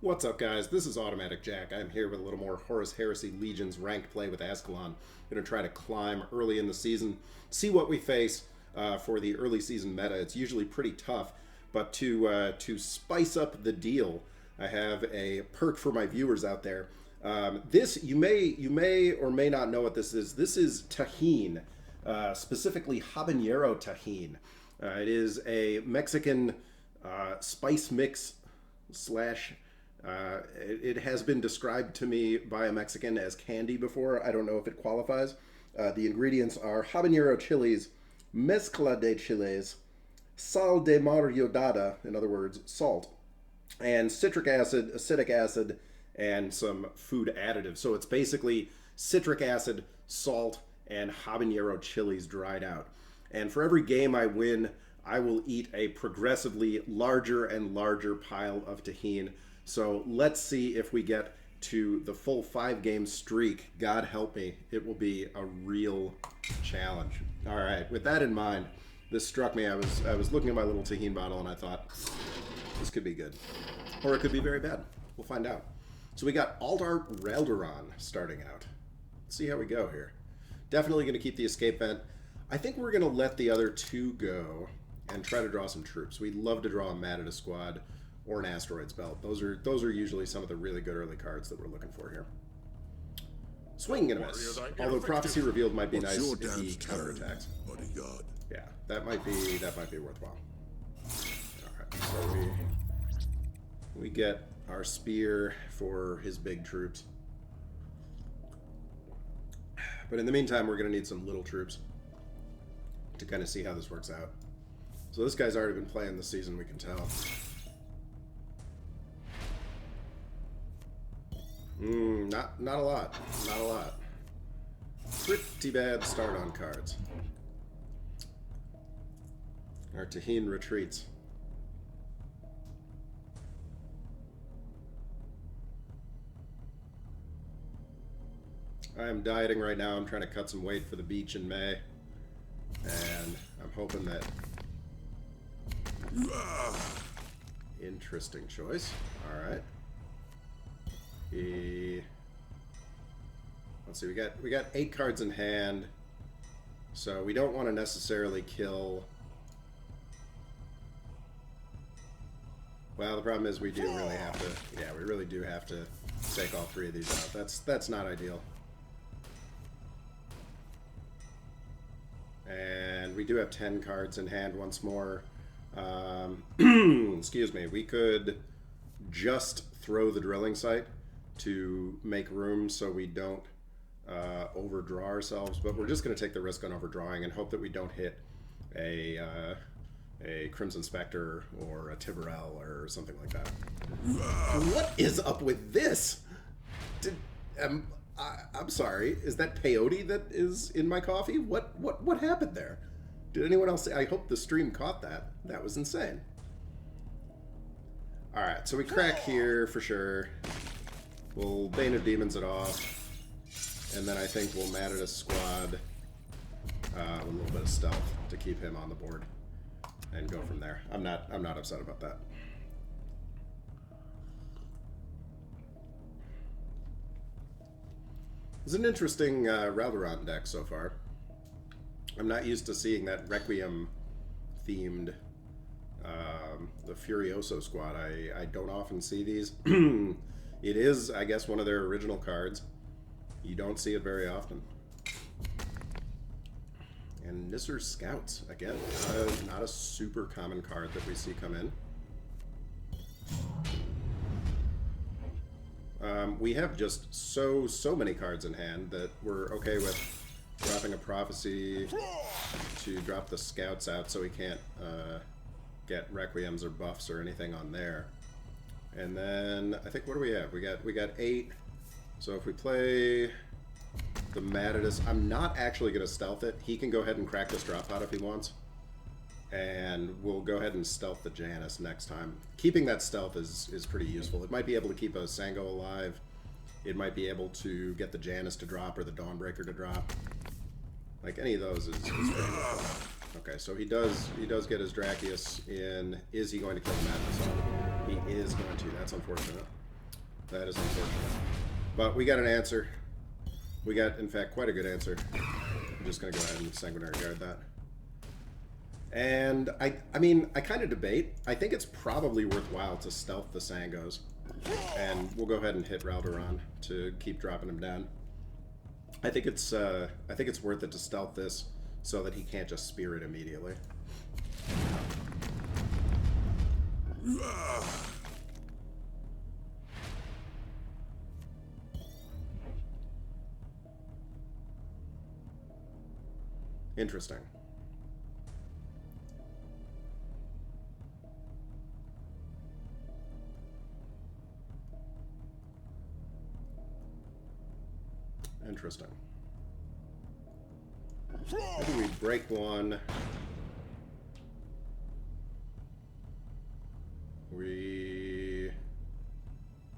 What's up, guys? This is Automatic Jack. I'm here with a little more Horus Heresy Legion's ranked play with Azkaellon. Going to try to climb early in the season, see what we face for the early season meta. It's usually pretty tough, but to spice up the deal, I have a perk for my viewers out there. This you may or may not know what this is. This is Tajin, specifically habanero Tajin. It is a Mexican spice mix slash. It has been described to me by a Mexican as candy before. I don't know if it qualifies. The ingredients are habanero chilies, mezcla de chiles, sal de mar yodada, in other words, salt, and citric acid, acetic acid, and some food additives. So it's basically citric acid, salt, and habanero chilies dried out. And for every game I win, I will eat a progressively larger and larger pile of Tajin. So let's see if we get to the full 5-game streak. God help me, it will be a real challenge. All right, with that in mind, this struck me. I was looking at my little Tajin bottle and I thought, this could be good. Or it could be very bad. We'll find out. So we got Aldart Raldoron starting out. Let's see how we go here. Definitely going to keep the escape vent. I think we're going to let the other two go and try to draw some troops. We'd love to draw a Matador squad or an Asteroids Belt. Those are usually some of the really good early cards that we're looking for here. Swing and a miss. Although Prophecy Revealed might be nice if he counterattacks. Yeah, that might be worthwhile. Alright, so we get our spear for his big troops. But in the meantime, we're gonna need some little troops to kind of see how this works out. So this guy's already been playing this season, we can tell. Not a lot. Not a lot. Pretty bad start on cards. Our Tajin retreats. I am dieting right now. I'm trying to cut some weight for the beach in May. And I'm hoping that... Interesting choice. Alright. Let's see, we got 8 cards in hand, so we don't want to necessarily kill. Well, the problem is we do really have to. Yeah, we really do have to take all 3 of these out. That's not ideal. And we do have 10 cards in hand once more. Excuse me. We could just throw the drilling site to make room so we don't overdraw ourselves, but we're just going to take the risk on overdrawing and hope that we don't hit a Crimson Spectre or a Tiberel or something like that. What is up with this? I'm sorry, is that peyote that is in my coffee? What happened there? Did anyone else say? I hope the stream caught that. That was insane. Alright, so we crack here for sure. We'll Bane of Demons it off, and then I think we'll Matador squad with a little bit of stealth to keep him on the board, and go from there. I'm not upset about that. It's an interesting Raldoron deck so far. I'm not used to seeing that Requiem themed the Furioso squad. I don't often see these. It is, I guess, one of their original cards. You don't see it very often. And Nisser's Scouts, again, not a super common card that we see come in. We have just so many cards in hand that we're okay with dropping a Prophecy to drop the Scouts out so we can't get Requiems or buffs or anything on there. And then I think, what do we have? We got 8. So if we play the Matadus, I'm not actually going to stealth it. He can go ahead and crack this drop out if he wants, and we'll go ahead and stealth the Janus next time. Keeping that stealth is pretty useful. It might be able to keep a Sango alive. It might be able to get the Janus to drop or the Dawnbreaker to drop. Like any of those is very helpful. Okay, so he does get his Drakius in. Is he going to kill the Madness? He is going to. That's unfortunate. That is unfortunate. But we got an answer. We got, in fact, quite a good answer. I'm just going to go ahead and Sanguinary Guard that. And, I mean, I kind of debate. I think it's probably worthwhile to stealth the Sangos. And we'll go ahead and hit Raldoron to keep dropping him down. I think it's worth it to stealth this so that he can't just spear it immediately. Interesting. Interesting. Maybe we break one. We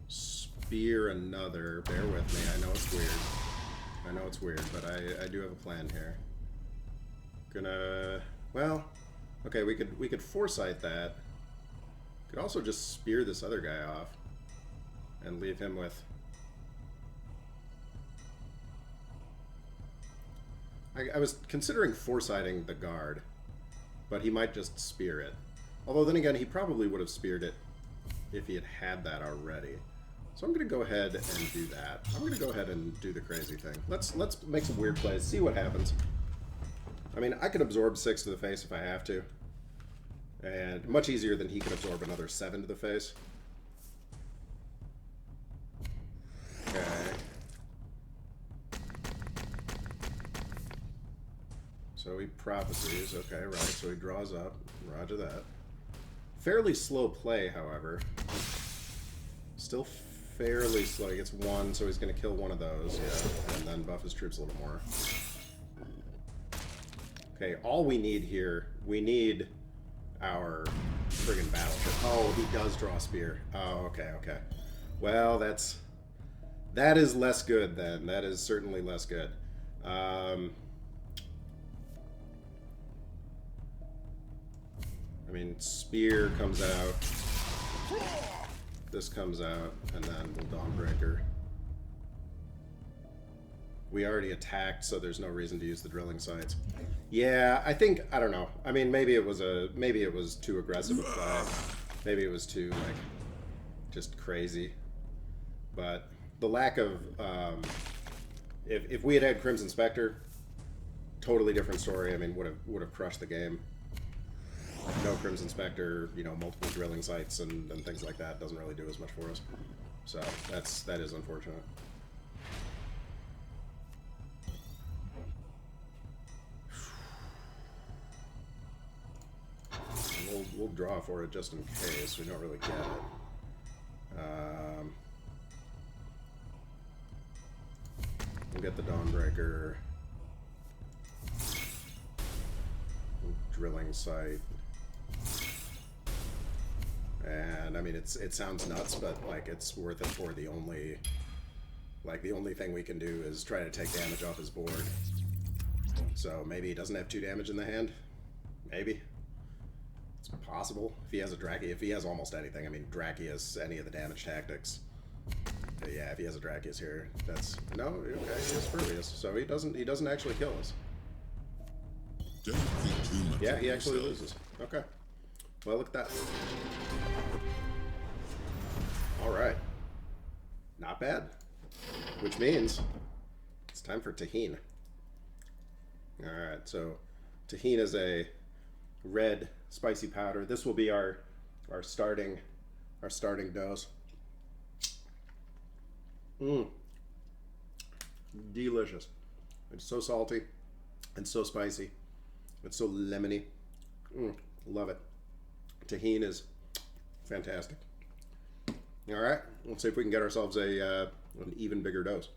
spear another. Bear with me. I know it's weird. I know it's weird, but I do have a plan here. Gonna, well, okay, we could foresight that. Could also just spear this other guy off and leave him with. I was considering foresighting the guard, but he might just spear it. Although then again, he probably would have speared it if he had that already. So I'm going to go ahead and do that. I'm going to go ahead and do the crazy thing. Let's make some weird plays, see what happens. I mean, I could absorb 6 to the face if I have to. And much easier than he could absorb another 7 to the face. Okay. So he prophecies. Okay, right. So he draws up. Roger that. Fairly slow play, however. Still fairly slow. He gets 1, so he's going to kill one of those. Yeah, and then buff his troops a little more. Okay, all we need here, we need our friggin' battleship. Oh, he does draw a spear. Oh, okay, okay. Well, that is less good then. That is certainly less good. I mean, spear comes out. This comes out, and then we'll Dawnbreaker. We already attacked, so there's no reason to use the drilling sites. Yeah, I don't know. I mean, maybe it was too aggressive a play. Maybe it was too, like, just crazy. But the lack of, if we had had Crimson Spectre, totally different story. I mean, would have crushed the game. No Crimson Spectre, you know, multiple drilling sites and things like that doesn't really do as much for us. So that is unfortunate. We'll draw for it just in case. We don't really get it. We'll get the Dawnbreaker. Drilling site. And I mean, it sounds nuts, but like it's worth it for the only thing we can do is try to take damage off his board. So maybe he doesn't have 2 damage in the hand. Maybe. It's possible. If he has a Draki, if he has almost anything, I mean, Draki has any of the damage tactics. But yeah, if he has a Drakius here, that's no. Okay, he has Furbius, so he doesn't actually kill us. Yeah, he actually loses. Okay. Well, look at that. All right. Not bad. Which means it's time for Tajin. All right. So Tajin is a red spicy powder. This will be our starting dose. Delicious. It's so salty and so spicy. It's so lemony. Love it. Tajin is fantastic. All right, let's see if we can get ourselves an even bigger dose.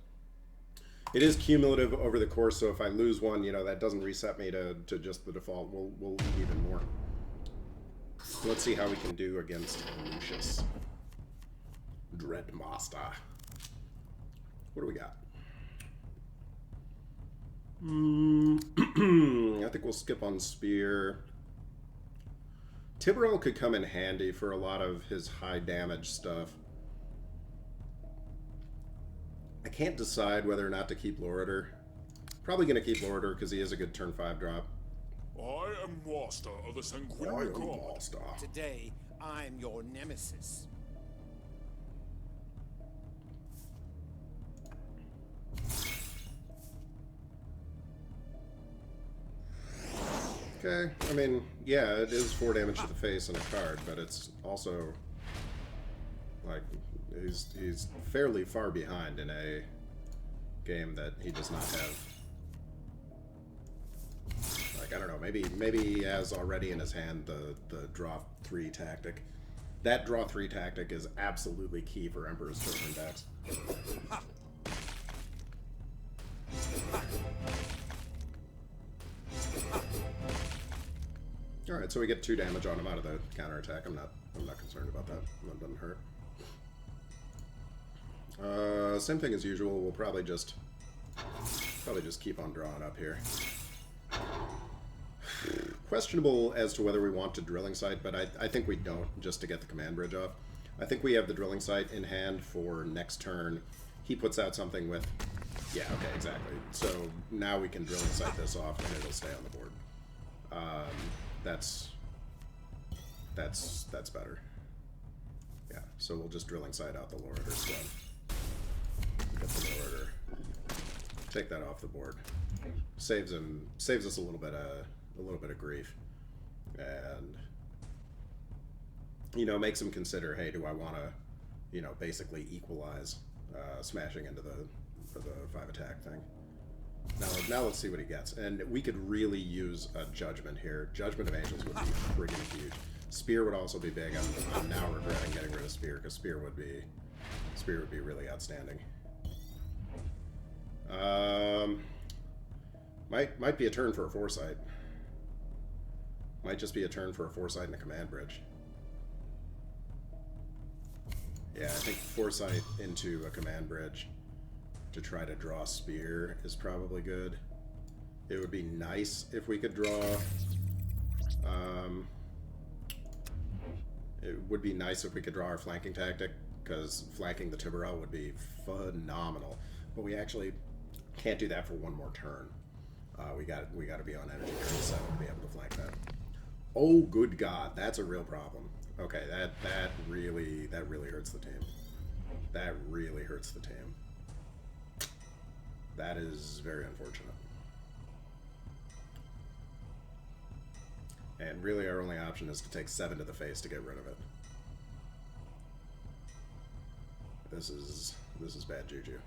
It is cumulative over the course, so if I lose one, you know, that doesn't reset me to just the default. We'll eat even more. Let's see how we can do against Lucius. Dreadmaster. What do we got? I think we'll skip on Spear. Tiberol could come in handy for a lot of his high damage stuff. I can't decide whether or not to keep Loritor. Probably going to keep Loritor because he is a good turn 5 drop. I am master of the sanguinary god. Today, I'm your nemesis. Okay, I mean, yeah, it is 4 damage to the face on a card, but it's also, like, he's fairly far behind in a game that he does not have. Like, I don't know, maybe he has already in his hand the draw 3 tactic. That draw 3 tactic is absolutely key for Emperor's Children decks. Alright, so we get 2 damage on him out of the counterattack. I'm not concerned about that. That doesn't hurt. Same thing as usual. We'll probably just keep on drawing up here. Questionable as to whether we want to Drilling Sight, but I think we don't, just to get the command bridge off. I think we have the Drilling Sight in hand for next turn. He puts out something with... Yeah, okay, exactly. So now we can Drilling Sight this off and it'll stay on the board. That's better. Yeah, so we'll just Drilling Sight out the Loritor Scrub. Get the Loritor. Take that off the board. Saves us a little bit of grief. And you know, makes him consider, hey, do I want to, you know, basically equalize smashing into the 5 attack thing. Now let's see what he gets. And we could really use a Judgment here. Judgment of Angels would be friggin' huge. Spear would also be big. I'm now regretting getting rid of Spear, because Spear would be really outstanding. Might be a turn for a Foresight. Might just be a turn for a Foresight and a command bridge. Yeah, I think Foresight into a command bridge to try to draw Spear is probably good. It would be nice if we could draw... it would be nice if we could draw our flanking tactic, because flanking the Tiburel would be phenomenal. But we actually can't do that for one more turn. We got to be on energy turn 7 to be able to flank that. Oh, good God, that's a real problem. Okay, that really hurts the team. That really hurts the team. That is very unfortunate. And really our only option is to take 7 to the face to get rid of it. This is bad juju.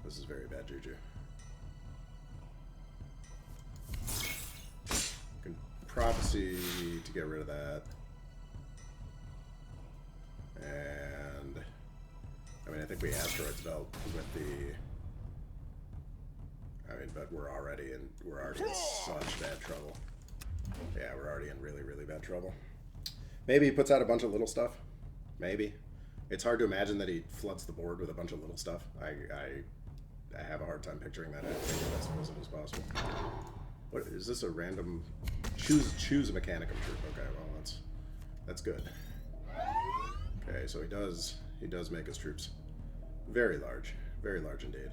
This is very bad juju. Can Prophecy to get rid of that. And I mean, I think we Asteroids Belt with the... I mean, but we're already in such bad trouble. Yeah, we're already in really, really bad trouble. Maybe he puts out a bunch of little stuff. Maybe. It's hard to imagine that he floods the board with a bunch of little stuff. I have a hard time picturing that happening as possible as possible. What is this? A random choose a Mechanicum troop? Okay, well that's good. Okay, so he does make his troops very large indeed.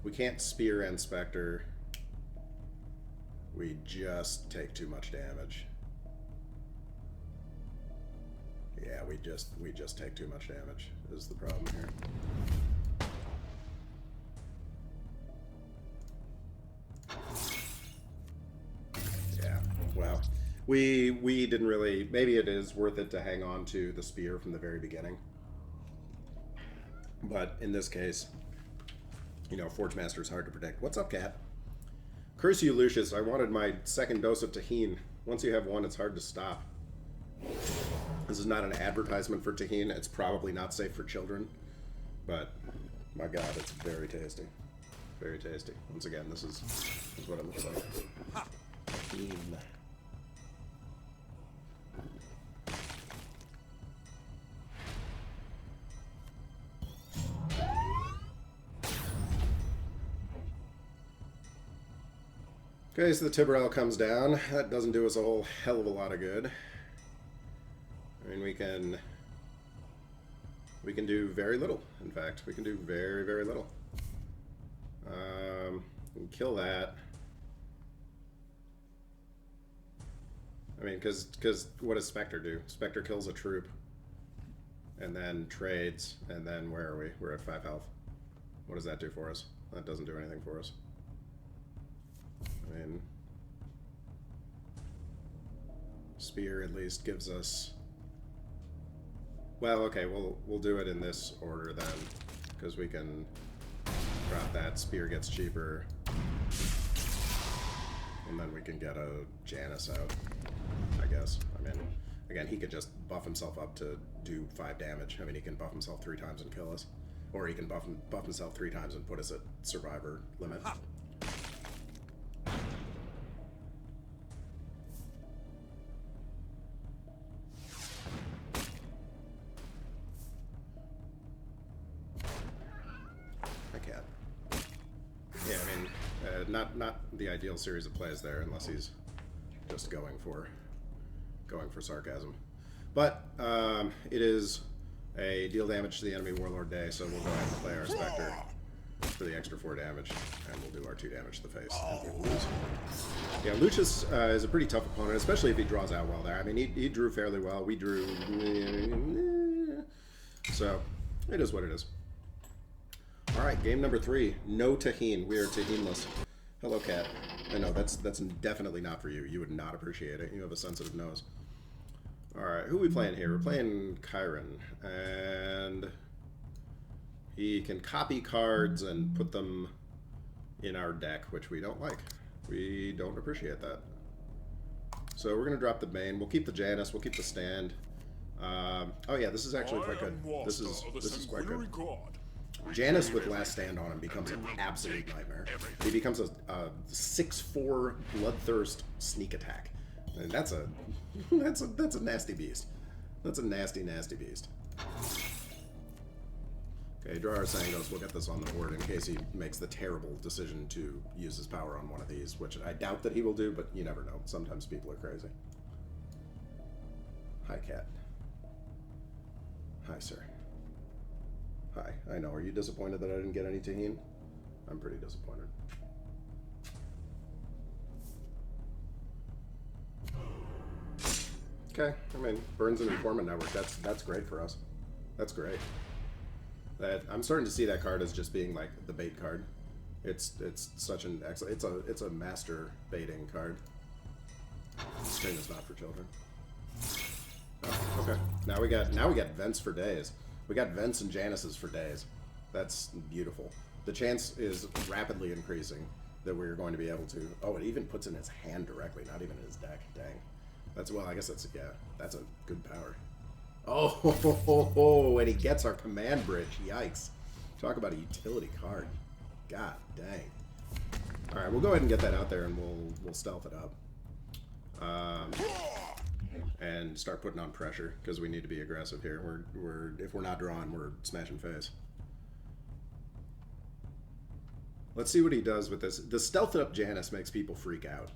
We can't Spear and Spectre. We just take too much damage. Yeah, we just take too much damage is the problem here. Yeah, well, we didn't really... Maybe it is worth it to hang on to the Spear from the very beginning. But in this case, you know, Forge Master is hard to predict. What's up, Cat? Curse you, Lucius. I wanted my second dose of Tajin. Once you have one, it's hard to stop. This is not an advertisement for Tajin. It's probably not safe for children. But, my God, it's very tasty. Very tasty. Once again, this is what it looks like. Tajin. Okay, so the Tiburel comes down. That doesn't do us a whole hell of a lot of good. I mean, we can we can do very little. In fact, we can do very, very little. We can kill that. I mean, because what does Spectre do? Spectre kills a troop, and then trades, and then where are we? We're at 5 health. What does that do for us? That doesn't do anything for us. I mean, Spear at least gives us... Well, okay, we'll do it in this order then, because we can drop that. Spear gets cheaper, and then we can get a Janus out, I guess. I mean, again, he could just buff himself up to do 5 damage. I mean, he can buff himself 3 times and kill us, or he can buff himself 3 times and put us at survivor limit. Ha! Not the ideal series of plays there, unless he's just going for sarcasm. But it is a deal damage to the enemy warlord day, so we'll go ahead and play our Spectre for the extra 4 damage, and we'll do our 2 damage to the face. And we'll lose. Yeah, Lucius is a pretty tough opponent, especially if he draws out well there. I mean, he drew fairly well. We drew... So, it is what it is. Alright, game number 3. No Tajin. We are Tajinless. Hello, cat. I know, that's definitely not for you. You would not appreciate it. You have a sensitive nose. Alright, who are we playing here? We're playing Chiron. And he can copy cards and put them in our deck, which we don't like. We don't appreciate that. So we're going to drop the main. We'll keep the Janus. We'll keep the stand. Oh yeah, this is actually quite good. This is quite good. Janus with Last Stand on him becomes an absolute nightmare. He becomes a 6/4 Bloodthirst sneak attack, and that's a nasty beast. That's a nasty beast. Okay, draw our Sangos. We'll get this on the board in case he makes the terrible decision to use his power on one of these, which I doubt that he will do, but you never know. Sometimes people are crazy. Hi, cat. Hi, sir. Hi, I know. Are you disappointed that I didn't get any Tajin? I'm pretty disappointed. Okay, I mean, Burns and Informant Network, that's great for us. That's great. I'm starting to see that card as just being like the bait card. It's such an excellent, it's a master baiting card. This thing is not for children. Oh, okay. Now we got vents for days. We got vents and Januses for days. That's beautiful. The chance is rapidly increasing that we're going to be able to... Oh, it even puts in his hand directly, not even in his deck. Dang. That's, well, I guess that's, yeah, that's a good power. Oh, and he gets our command bridge. Yikes. Talk about a utility card. God dang. Alright, we'll go ahead and get that out there and we'll stealth it up. And start putting on pressure, because we need to be aggressive here. If we're not drawing, we're smashing face. Let's see what he does with this. The stealth up Janus makes people freak out.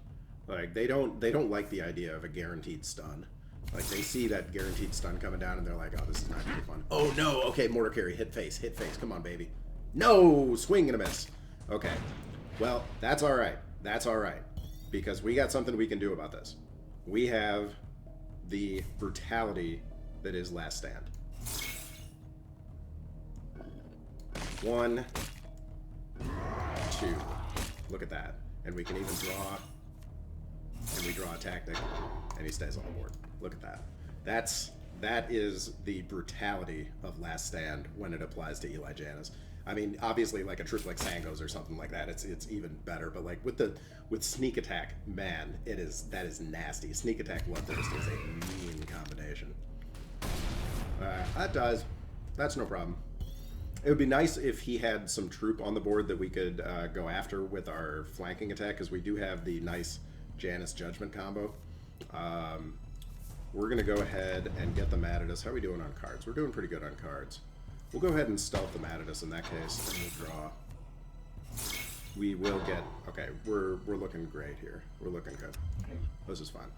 Like they don't like the idea of a guaranteed stun. Like they see that guaranteed stun coming down and they're like, oh, this is not gonna be fun. Oh no, okay, mortar carry, hit face, come on, baby. No, swing and a miss. Okay, well, that's all right. That's all right, because we got something we can do about this. We have the brutality that is Last Stand. 1, 2. Look at that. And we can even draw, and we draw a tactic, and he stays on the board. Look at that. That is the brutality of Last Stand when it applies to Eli Janus. I mean, obviously, like a troop like Sangos or something like that, it's even better. But like with Sneak Attack, man, that is nasty. Sneak Attack Bloodthirst is a mean combination. That does. That's no problem. It would be nice if he had some troop on the board that we could go after with our flanking attack, because we do have the nice Janus Judgment combo. We're gonna go ahead and get them mad at us. How are we doing on cards? We're doing pretty good on cards. We'll go ahead and stealth them at us in that case, and we'll draw. We will get... Okay, we're looking great here. We're looking good. This is fine.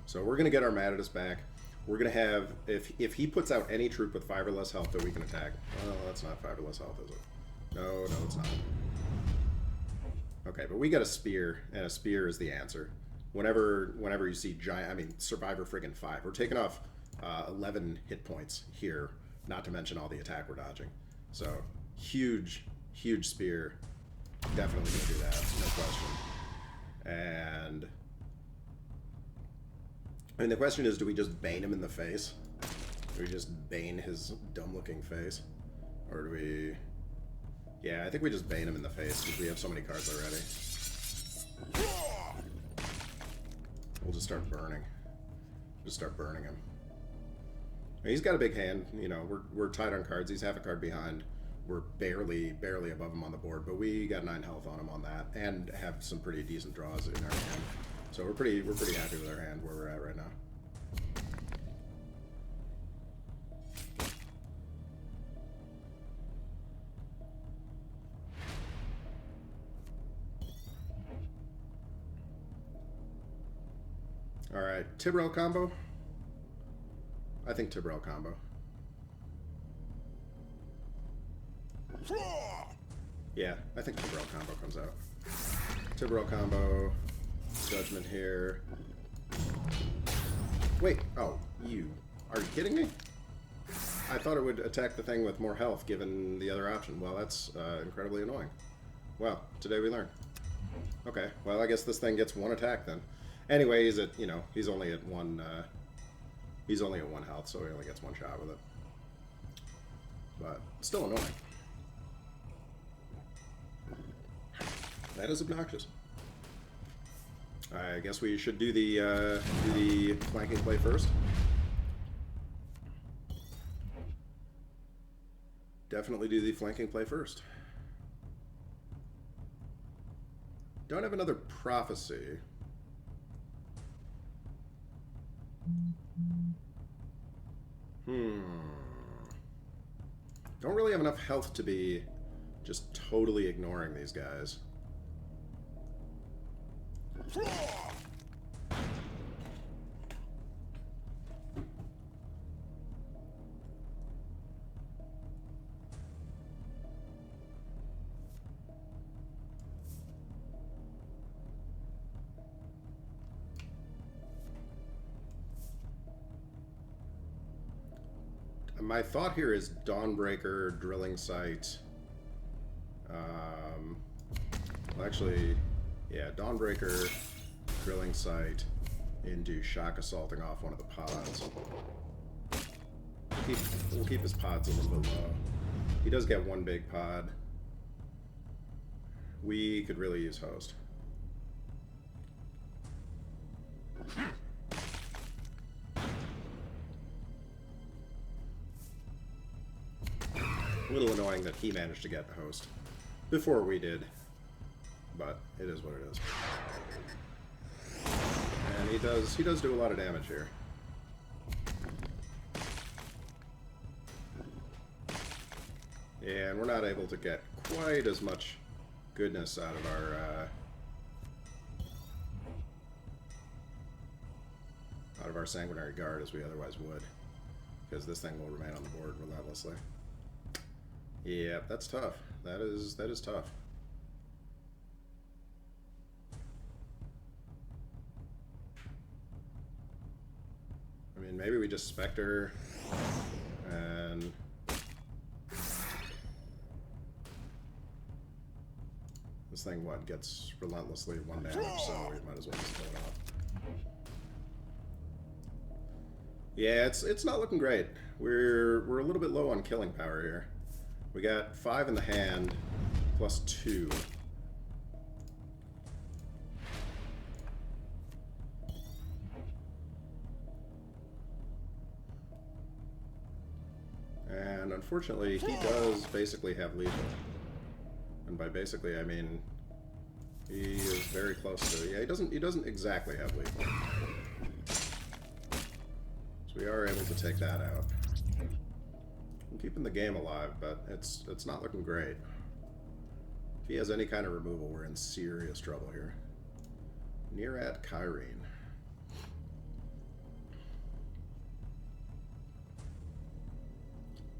So we're going to get our Matadus back. We're going to have, if he puts out any troop with 5 or less health that we can attack. Well, that's not 5 or less health, is it? No, it's not. Okay, but we got a spear, and a spear is the answer. Whenever you see giant, I mean, Survivor friggin' 5. We're taking off 11 hit points here, not to mention all the attack we're dodging. So, huge spear. Definitely gonna do that, no question. And I mean, the question is, do we just bane him in the face? Do we just bane his dumb-looking face? Or do we... Yeah, I think we just bane him in the face because we have so many cards already. We'll just start burning. Just start burning him. He's got a big hand. You know, we're tight on cards. He's half a card behind. We're barely above him on the board, but we got 9 health on him on that, and have some pretty decent draws in our hand. So we're pretty happy with our hand where we're at right now. All right, Tibrel combo. I think Tibrel combo. Yeah, I think Tibrel combo comes out. Tibrel combo. Judgment here. Wait, oh, you. Are you kidding me? I thought it would attack the thing with more health given the other option. Well, that's incredibly annoying. Well, today we learned. Okay, well, I guess this thing gets 1 attack then. Anyway, he's at, you know, he's only at 1 health, so he only gets 1 shot with it. But still annoying. That is obnoxious. I guess we should do the flanking play first. Definitely do the flanking play first. Don't have another prophecy. Don't really have enough health to be just totally ignoring these guys. My thought here is Dawnbreaker, Drilling Sight. Well, actually, yeah, Dawnbreaker, Drilling Sight into Shock Assaulting off one of the pods. We'll keep his pods a little bit low. He does get 1 big pod. We could really use Host. A little annoying that he managed to get the Host before we did, but it is what it is. And he does do a lot of damage here. And we're not able to get quite as much goodness out of our Sanguinary Guard as we otherwise would, because this thing will remain on the board relentlessly. Yeah, that's tough. That is tough. I mean, maybe we just Spectre and this thing gets relentlessly 1 damage, so we might as well just kill it off. Yeah, it's not looking great. We're a little bit low on killing power here. We got 5 in the hand, plus 2. And unfortunately, he does basically have lethal. And by basically, I mean he is very close to. Yeah, he doesn't exactly have lethal. So we are able to take that out. I'm keeping the game alive, but it's not looking great. If he has any kind of removal, we're in serious trouble here. Near at Kyrene.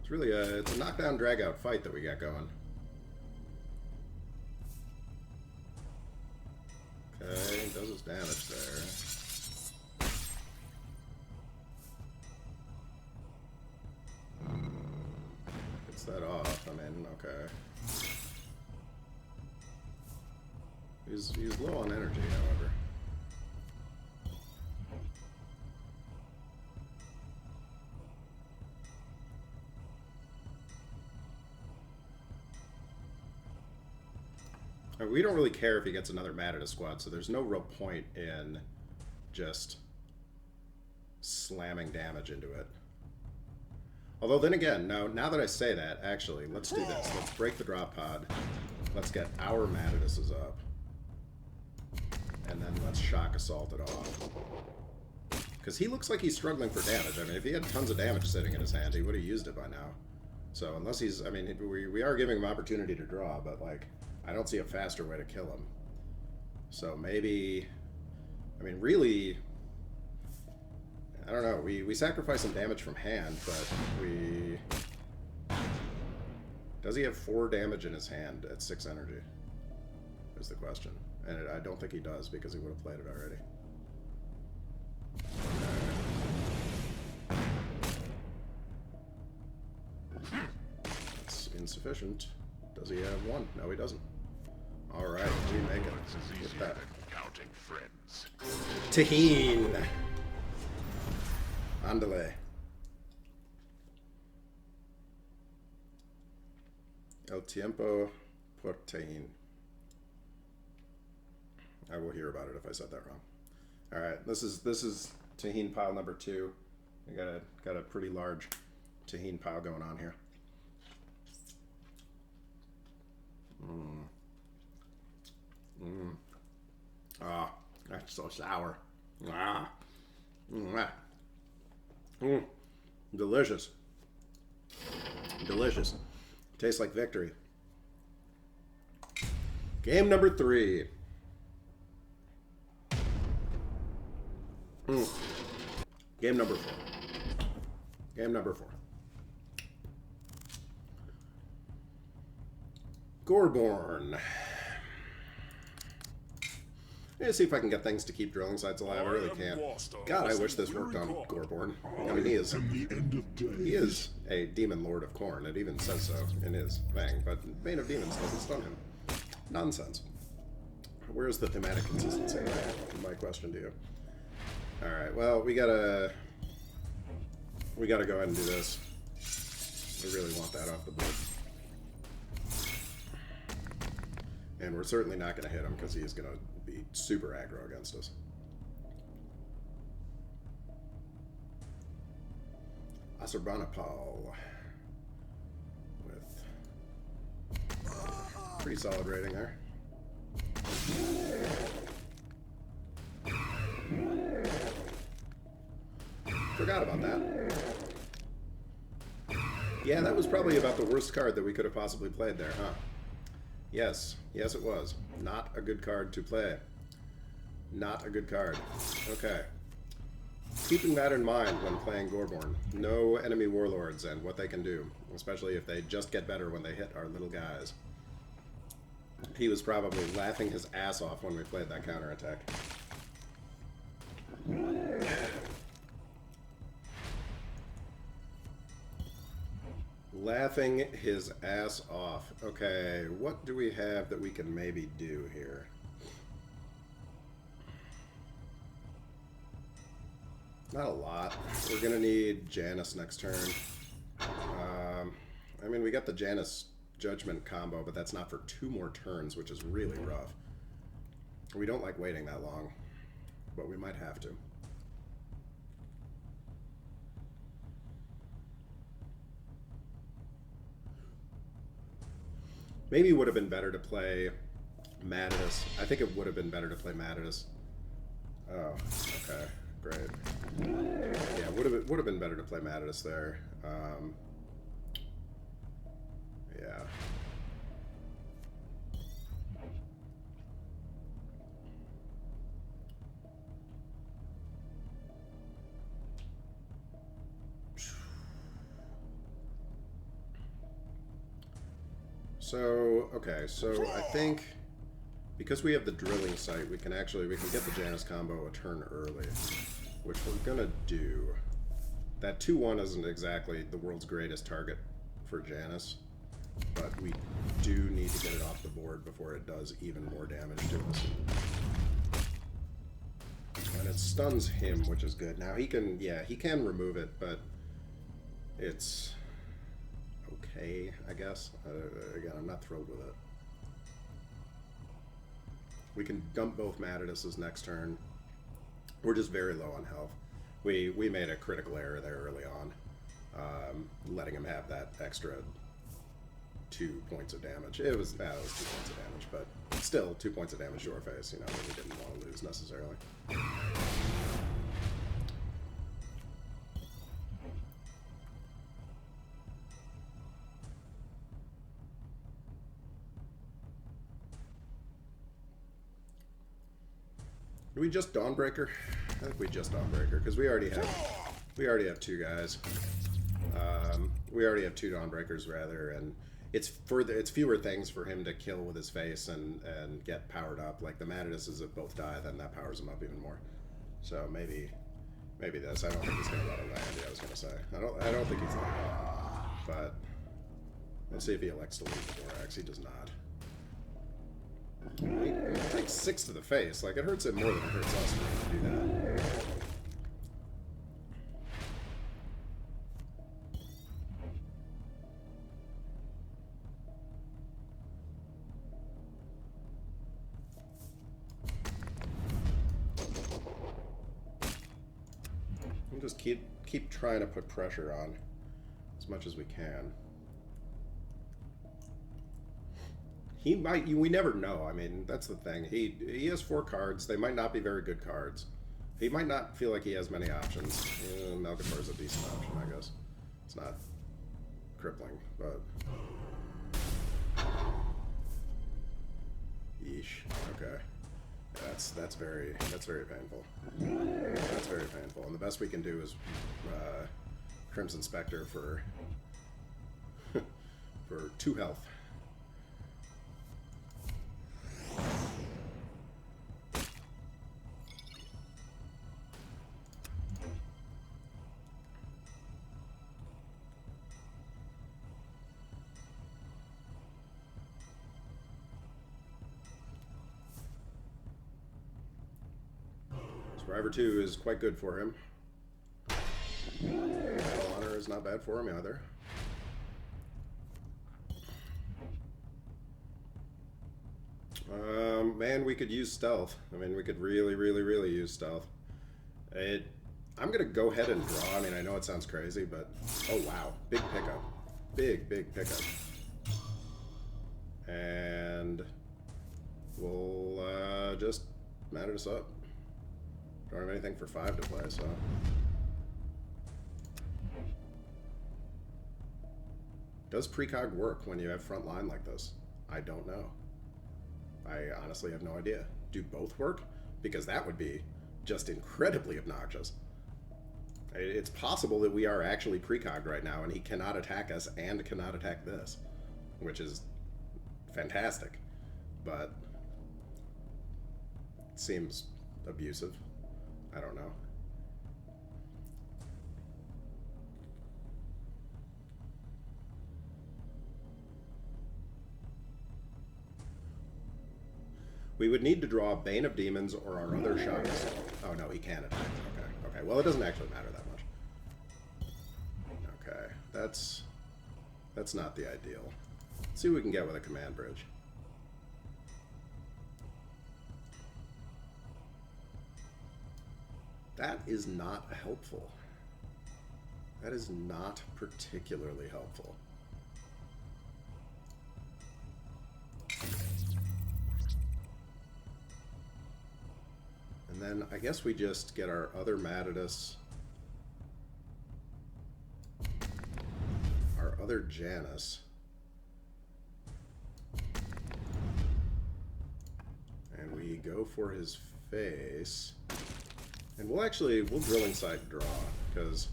It's really it's a knockdown drag out fight that we got going. Okay, does his damage there. Gets that off. I mean, okay. He's low on energy, however. We don't really care if he gets another mad at a squad, so there's no real point in just slamming damage into it. Although then again, now that I say that, actually, let's do this. Let's break the drop pod. Let's get our Mataduses up. And then let's shock assault it off. Because he looks like he's struggling for damage. I mean, if he had tons of damage sitting in his hand, he would have used it by now. So unless he's... I mean, we are giving him opportunity to draw, but, like, I don't see a faster way to kill him. So maybe... I mean, really... I don't know. We sacrifice some damage from hand, but we... Does he have 4 damage in his hand at 6 energy? Is the question. And I don't think he does, because he would have played it already. That's insufficient. Does he have 1? No, he doesn't. Alright, we make it. Get that. Counting friends. Tajin! Andale. El tiempo por Tajin. I will hear about it if I said that wrong. All right, this is Tajin pile number 2. We got a pretty large Tajin pile going on here. Ah, that's so sour. Ah, delicious. Delicious. Tastes like victory. Game number 3. Game number 4. Game number 4. Goreborn. Let's see if I can get things to keep drilling sites alive. I really can't. God, I wish this worked on Goreborn. I mean, he is a demon lord of Khorne. It even says so in his thing, but Bane of Demons doesn't stun him. Nonsense. Where's the thematic consistency? My question to you. Alright, well, we gotta go ahead and do this. We really want that off the board. And we're certainly not going to hit him because he's going to be super aggro against us. Asurbanipal with pretty solid rating there. Forgot about that. Yeah, that was probably about the worst card that we could have possibly played there, huh? Yes. Yes, it was. Not a good card to play. Not a good card. Okay. Keeping that in mind when playing Goreborn. No enemy warlords and what they can do, especially if they just get better when they hit our little guys. He was probably laughing his ass off when we played that counterattack. Laughing his ass off. Okay, what do we have that we can maybe do here? Not a lot. We're gonna need Janus next turn. I mean, we got the Janus Judgment combo, but that's not for 2 more turns, which is really rough. We don't like waiting that long, but we might have to. Maybe it would have been better to play Matadus. I think it would have been better to play Matadus. Oh, okay, great. Yeah, would have been better to play Matadus there. Yeah. So, okay, so I think because we have the drilling site, we can get the Janus combo a turn early, which we're gonna do. That 2-1 isn't exactly the world's greatest target for Janus, but we do need to get it off the board before it does even more damage to us. And it stuns him, which is good. Now he can, yeah, he can remove it, but it's okay, I guess. Again, I'm not thrilled with it. We can dump both Matidus's next turn. We're just very low on health. We made a critical error there early on, letting him have that extra 2 points of damage. It was 2 points of damage, but still 2 points of damage to our face, you know, that we didn't want to lose necessarily. Do we just Dawnbreaker? I think we just Dawnbreaker because we already have 2 guys. We already have 2 Dawnbreakers rather, and it's fewer things for him to kill with his face and get powered up. Like the Matiduses, if both die, then that powers him up even more. So maybe this. I don't think he's gonna let it land. I was gonna say I don't think he's like that. But let's see if he elects to leave the Borax. He does not. He takes 6 to the face. Like, it hurts him more than it hurts us for him to do that. We'll just keep trying to put pressure on as much as we can. He might. We never know. I mean, that's the thing. He has 4 cards. They might not be very good cards. He might not feel like he has many options. Melchior is a decent option, I guess. It's not crippling, but yeesh. Okay, that's very painful. That's very painful. And the best we can do is Crimson Spectre for 2 health. Survivor 2 is quite good for him. Honor is not bad for him either. Man, we could use stealth. I mean, we could really use stealth. I'm gonna go ahead and draw. I mean, I know it sounds crazy, but oh wow, big pickup, big pickup, and we'll just matter this up. Don't have anything for 5 to play, so. Does precog work when you have front line like this? I don't know. I honestly have no idea. Do both work? Because that would be just incredibly obnoxious. It's possible that we are actually precogged right now and he cannot attack us and cannot attack this, which is fantastic, but it seems abusive. I don't know. We would need to draw Bane of Demons or our other shots. Oh no, he can attack. Okay. Well, it doesn't actually matter that much. Okay, that's not the ideal. Let's see what we can get with a command bridge. That is not helpful. That is not particularly helpful. And then I guess we just get our other Matidus, our other Janus, and we go for his face. And we'll drilling sight draw, because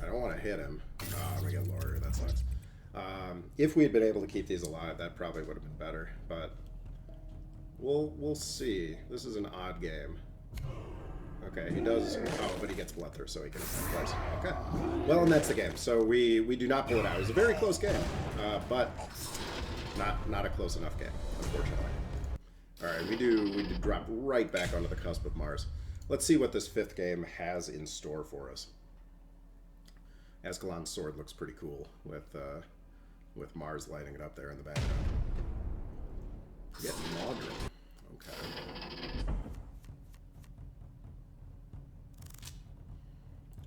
I don't want to hit him. Ah, we get Lawyer, that sucks. If we had been able to keep these alive, that probably would have been better. But we'll see. This is an odd game. Okay, he does. Oh, but he gets Bloodthirst, so he can attack twice. Okay. Well, and that's the game. So we do not pull it out. It was a very close game, but not a close enough game, unfortunately. All right, we do drop right back onto the cusp of Mars. Let's see what this 5th game has in store for us. Azkaellon's sword looks pretty cool with Mars lighting it up there in the background. Get Maudrin. Okay.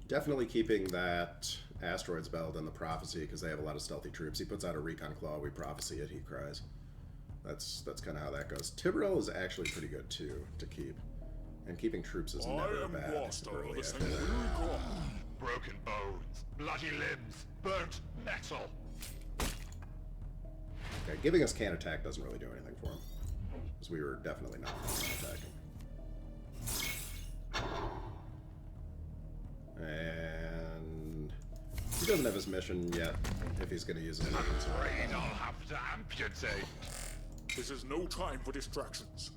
Definitely keeping that Asteroids Belt and the Prophecy because they have a lot of stealthy troops. He puts out a Recon Claw, we Prophecy it, he cries. That's kind of how that goes. Tiburel is actually pretty good too to keep, and keeping troops is never bad early after that. Broken bones, bloody limbs, burnt metal. Okay, giving us Can Attack doesn't really do anything for him, because we were definitely not attacking. And he doesn't have his mission yet, if he's going to use his mission. I'm afraid I'll have to amputate. This is no time for distractions.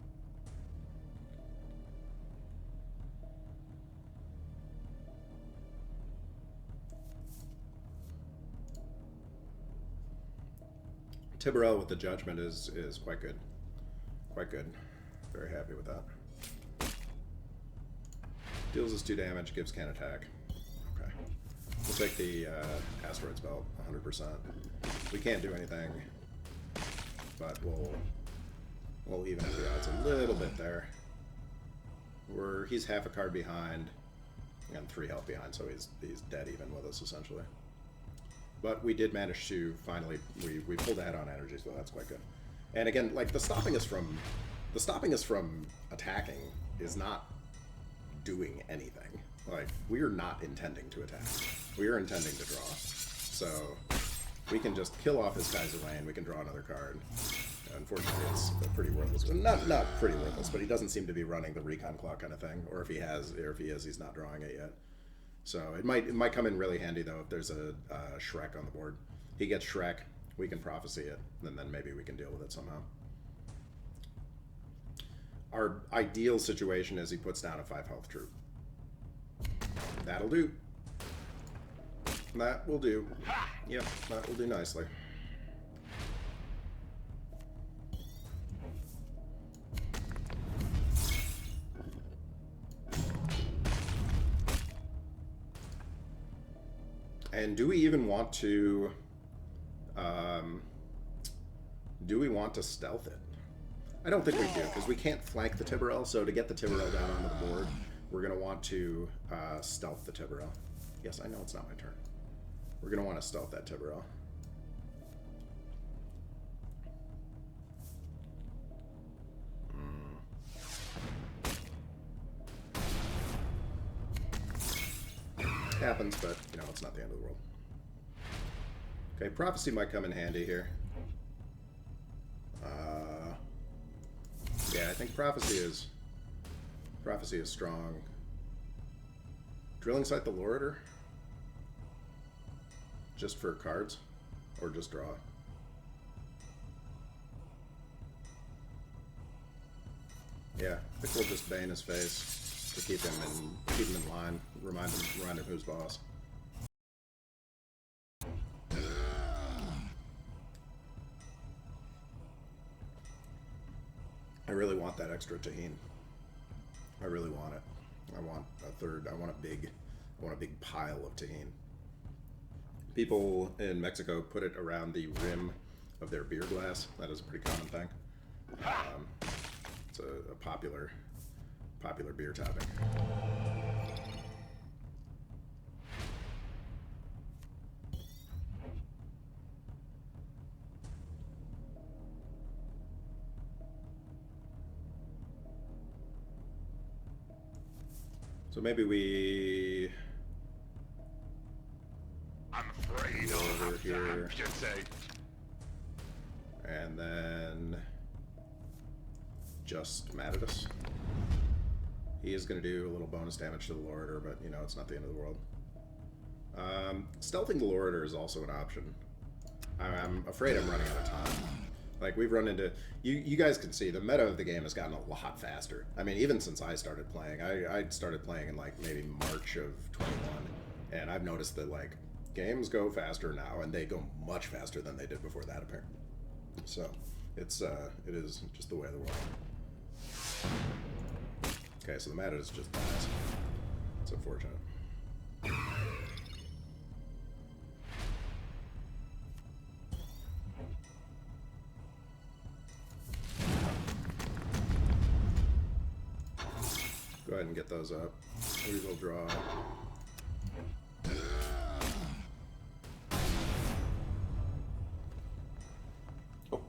Tiburel with the Judgment is quite good. Quite good. Very happy with that. Deals us 2 damage, gives Can Attack. Okay. We'll take the Asteroids Belt, 100%. We can't do anything, but we'll even out the odds a little bit there. He's half a card behind and 3 health behind, so he's dead even with us essentially. But we did manage to finally we pulled ahead on energy, so that's quite good. And again, like the stopping us from attacking is not doing anything. Like, we're not intending to attack. We are intending to draw. So we can just kill off his Kaiser Lane, we can draw another card. Unfortunately, it's pretty worthless. Not pretty worthless, but he doesn't seem to be running the Recon Claw kind of thing. Or if he is, he's not drawing it yet. So it might come in really handy though if there's a Shrek on the board. He gets Shrek, we can Prophecy it, and then maybe we can deal with it somehow. Our ideal situation is he puts down a 5 health troop. That'll do. That will do. Yep, that will do nicely. And do we even want to stealth it? I don't think we do, because we can't flank the Tiburel, so to get the Tiburel down onto the board, we're going to want to stealth the Tiburel. Yes, I know it's not my turn. We're going to want to stealth that Tiburel. Happens, but, you know, it's not the end of the world. Okay, Prophecy might come in handy here. Yeah, I think Prophecy is strong. Drilling Site the Loritor? Just for cards? Or just draw? Yeah, I think we'll just Bane his face to keep him in line. Remind him who's boss. I really want that extra Tajin. I really want it. I want a third. I want a big pile of Tajin. People in Mexico put it around the rim of their beer glass. That is a pretty common thing. It's a popular beer topping. So maybe we... I'm afraid I'll have to amputate. And then... just Matadus. He is going to do a little bonus damage to the Loritor, but, you know, it's not the end of the world. Stealthing the Loritor is also an option. I'm afraid I'm running out of time. Like, we've run into... You guys can see, the meta of the game has gotten a lot faster. I mean, even since I started playing. I started playing in, like, maybe March of 21. And I've noticed that, like, games go faster now, and they go much faster than they did before that, apparently. So, it is just the way of the world. Okay, so the meta is just bad. It's unfortunate. Go ahead and get those up. We will draw. Oh.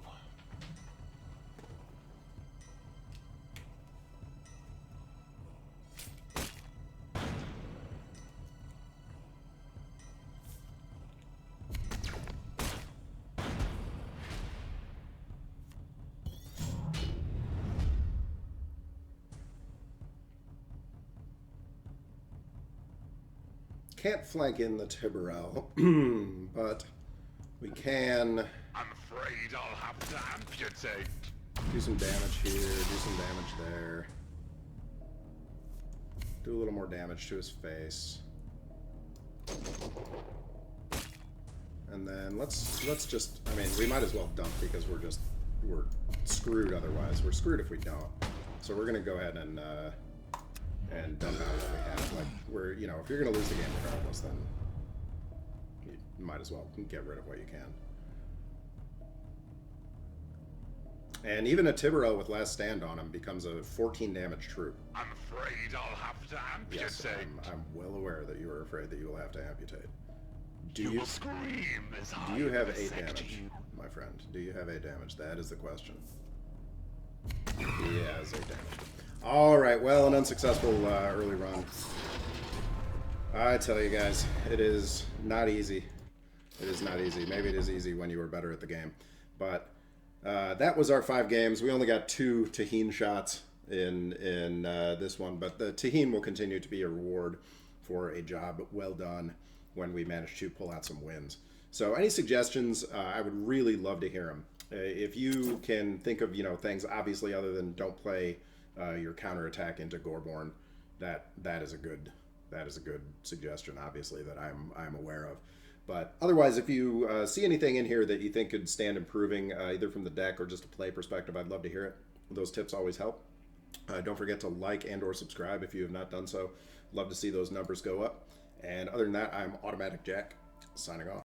Can't flank in the Tiberel, but we can I'm afraid I'll have to amputate. do some damage here, do some damage there. Do a little more damage to his face. And then let's just, I mean, we might as well dump because we're screwed otherwise. We're screwed if we don't. So we're gonna go ahead and dump out what we have. Like, we're, you know, if you're gonna lose the game regardless, then you might as well get rid of what you can. And even a Tiberel with Last Stand on him becomes a 14 damage troop. I'm afraid I'll have to amputate. Yes, I'm well aware that you are afraid that you will have to amputate. You will scream as I do you have 8 dissect damage, you. my friend? Do you have 8 damage? That is the question. He has 8 damage. Alright, well, an unsuccessful early run. I tell you guys, it is not easy. It is not easy. Maybe it is easy when you were better at the game. But that was our 5 games. We only got 2 Tajin shots in this one. But the Tajin will continue to be a reward for a job well done when we manage to pull out some wins. So any suggestions, I would really love to hear them. If you can think of, you know, things obviously other than don't play your counterattack into Gorborn, that is a good suggestion, obviously, that I'm aware of. But otherwise, if you see anything in here that you think could stand improving, either from the deck or just a play perspective, I'd love to hear it. Those tips always help. Don't forget to like and or subscribe if you have not done so. Love to see those numbers go up. And other than that, I'm Automatic Jack, signing off.